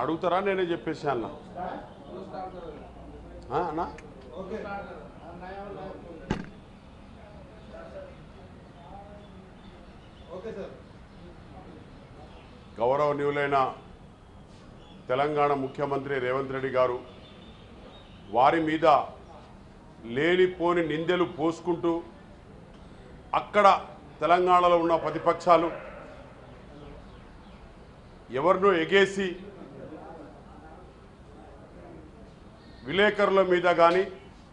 అడుగుతారా నేనే చెప్పేసి అన్న అన్నా గౌరవనీయులైన తెలంగాణ ముఖ్యమంత్రి రేవంత్ రెడ్డి గారు వారి మీద లేనిపోని నిందెలు పోసుకుంటూ అక్కడ తెలంగాణలో ఉన్న ప్రతిపక్షాలు ఎవరినో ఎగేసి విలేకరుల మీద కానీ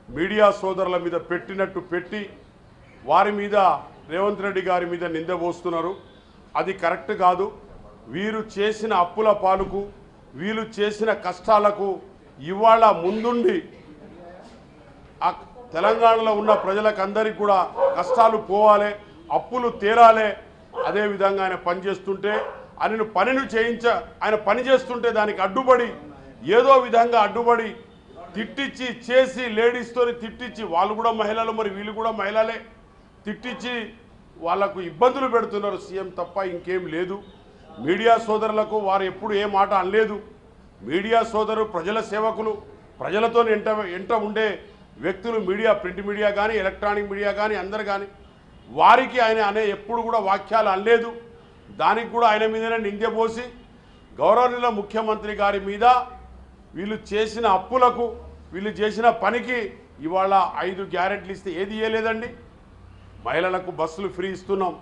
మీడియా సోదరుల మీద పెట్టినట్టు పెట్టి వారి మీద రేవంత్ రెడ్డి గారి మీద నింద పోస్తున్నారు. అది కరెక్ట్ కాదు. వీరు చేసిన అప్పుల పాలుకు వీళ్ళు చేసిన కష్టాలకు ఇవాళ ముందుండి తెలంగాణలో ఉన్న ప్రజలకందరికీ కూడా కష్టాలు పోవాలి, అప్పులు తీరాలి. అదేవిధంగా ఆయన పనిచేస్తుంటే ఆయన పని చేస్తుంటే దానికి అడ్డుపడి ఏదో విధంగా అడ్డుపడి తిట్టించి చేసి లేడీస్తో తిట్టించి వాళ్ళు కూడా మహిళలు, మరి వీళ్ళు కూడా మహిళలే, తిట్టించి వాళ్లకు ఇబ్బందులు పెడుతున్నారు సీఎం తప్ప ఇంకేం లేదు. మీడియా సోదరులకు వారు ఎప్పుడు ఏ మాట అనలేదు. మీడియా సోదరు ప్రజల సేవకులు, ప్రజలతో ఎంట ఉండే వ్యక్తులు, మీడియా, ప్రింట్ మీడియా కానీ ఎలక్ట్రానిక్ మీడియా కానీ అందరు కానీ వారికి ఆయన అనే ఎప్పుడు కూడా వాక్యాలు అనలేదు. దానికి కూడా ఆయన మీదనే నిందపోసి గౌరవనీయుల ముఖ్యమంత్రి గారి మీద వీళ్ళు చేసిన అప్పులకు వీళ్ళు చేసిన పనికి ఇవాళ 5 గ్యారెంటీలు ఇస్తే ఏది ఇవ్వలేదండి. మహిళలకు బస్సులు ఫ్రీ ఇస్తున్నాం,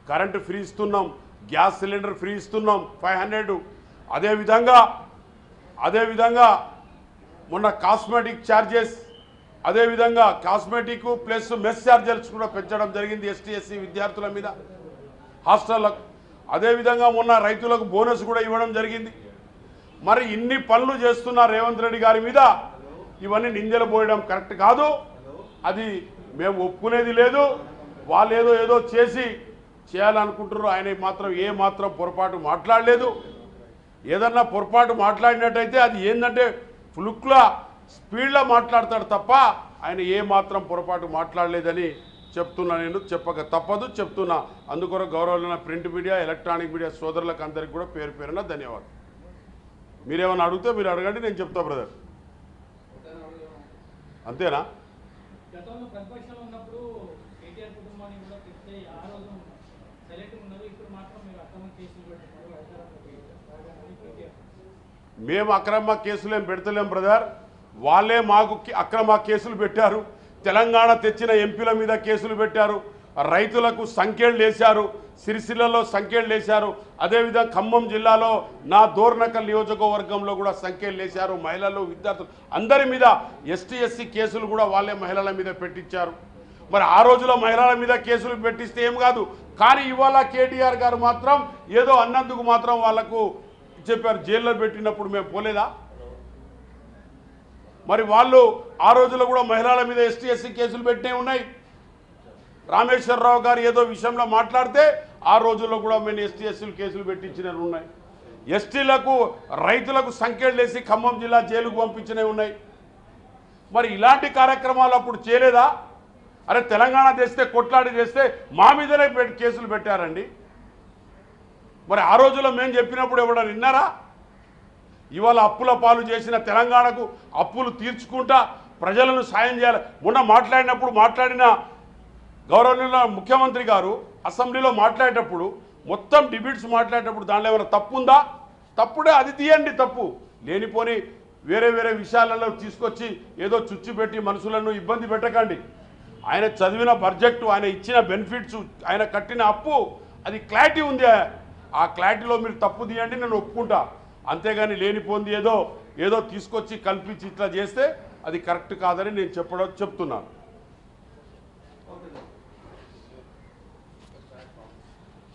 కరెంటు ఫ్రీ ఇస్తున్నాం, గ్యాస్ సిలిండర్ ఫ్రీ ఇస్తున్నాం 500. అదేవిధంగా మొన్న కాస్మెటిక్ ఛార్జెస్, అదేవిధంగా కాస్మెటిక్ ప్లస్ మెస్ ఛార్జెస్ కూడా పెంచడం జరిగింది ఎస్టీ ఎస్సీ విద్యార్థుల మీద హాస్టళ్లకు. అదేవిధంగా మొన్న రైతులకు బోనస్ కూడా ఇవ్వడం జరిగింది. మరి ఇన్ని పనులు చేస్తున్న రేవంత్ రెడ్డి గారి మీద ఇవన్నీ నిందలు పోయడం కరెక్ట్ కాదు. అది మేము ఒప్పుకునేది లేదు. వాళ్ళు ఏదో చేయాలనుకుంటున్నారు. ఆయన మాత్రం ఏ మాత్రం పొరపాటు మాట్లాడలేదు. ఏదన్నా పొరపాటు మాట్లాడినట్టయితే అది ఏంటంటే ఫ్లుక్లా స్పీడ్లో మాట్లాడతాడు తప్ప ఆయన ఏ మాత్రం పొరపాటు మాట్లాడలేదని చెప్తున్నా. నేను చెప్పక తప్పదు, చెప్తున్నా. అందుకొరకు గౌరవమైన ప్రింట్ మీడియా, ఎలక్ట్రానిక్ మీడియా సోదరులకు అందరికీ కూడా పేరు పేరున ధన్యవాదాలు. మీరేమన్నా అడిగితే మీరు అడగండి, నేను చెప్తా బ్రదర్. అంతేనా? మేము అక్రమ కేసులు ఏం పెడతలేం బ్రదర్. వాళ్ళే మాకు అక్రమ కేసులు పెట్టారు. తెలంగాణ తెచ్చిన ఎంపీల మీద కేసులు పెట్టారు. రైతులకు సంఖ్యలు వేశారు, సిరిసిల్లలో సంఖ్యలు వేశారు. అదేవిధంగా ఖమ్మం జిల్లాలో నా దోర్నకల్ నియోజకవర్గంలో కూడా సంఖ్యలు వేశారు. మహిళలు, విద్యార్థులు అందరి మీద ఎస్టీ ఎస్సీ కేసులు కూడా వాళ్ళే మహిళల మీద పెట్టించారు. మరి ఆ రోజులో మహిళల మీద కేసులు పెట్టిస్తే ఏం కాదు. కానీ ఇవాళ కేటీఆర్ గారు మాత్రం ఏదో అన్నందుకు మాత్రం వాళ్లకు చెప్పారు. జైల్లో పెట్టినప్పుడు మేము పోలేదా? మరి వాళ్ళు ఆ రోజుల్లో కూడా మహిళల మీద ఎస్టీ ఎస్సీ కేసులు పెట్టినే ఉన్నాయి. రామేశ్వరరావు గారు ఏదో విషయంలో మాట్లాడితే ఆ రోజుల్లో కూడా మేము ఎస్టీ ఎస్సీలు కేసులు పెట్టించినవి ఉన్నాయి. ఎస్టీలకు, రైతులకు సంఖ్యలు వేసి ఖమ్మం జిల్లా జైలుకు పంపించినవి ఉన్నాయి. మరి ఇలాంటి కార్యక్రమాలు అప్పుడు చేయలేదా? అరే తెలంగాణ తెస్తే కొట్లాడి చేస్తే మా మీదనే కేసులు పెట్టారండి. మరి ఆ రోజుల్లో మేము చెప్పినప్పుడు ఎవడన్నా విన్నారా? ఇవాళ అప్పుల పాలు చేసిన తెలంగాణకు అప్పులు తీర్చుకుంటా ప్రజలను సాయం చేయాలి. మొన్న మాట్లాడిన గౌరవనీయుల ముఖ్యమంత్రి గారు అసెంబ్లీలో మాట్లాడేటప్పుడు మొత్తం డిబేట్స్ మాట్లాడేటప్పుడు దానిలో ఏమైనా తప్పు ఉందా? తప్పుడే, అది తీయండి. తప్పు లేనిపోని వేరే విషయాలలో తీసుకొచ్చి ఏదో చుచ్చిపెట్టి మనుషులను ఇబ్బంది పెట్టకండి. ఆయన చదివిన బడ్జెట్, ఆయన ఇచ్చిన బెనిఫిట్స్, ఆయన కట్టిన అప్పు, అది క్లారిటీ ఉంది. ఆ క్లారిటీలో మీరు తప్పు తీయండి, నేను ఒప్పుకుంటా. అంతేగాని లేనిపోంది ఏదో తీసుకొచ్చి కల్పించి ఇట్లా చేస్తే అది కరెక్ట్ కాదని నేను చెప్తున్నాను.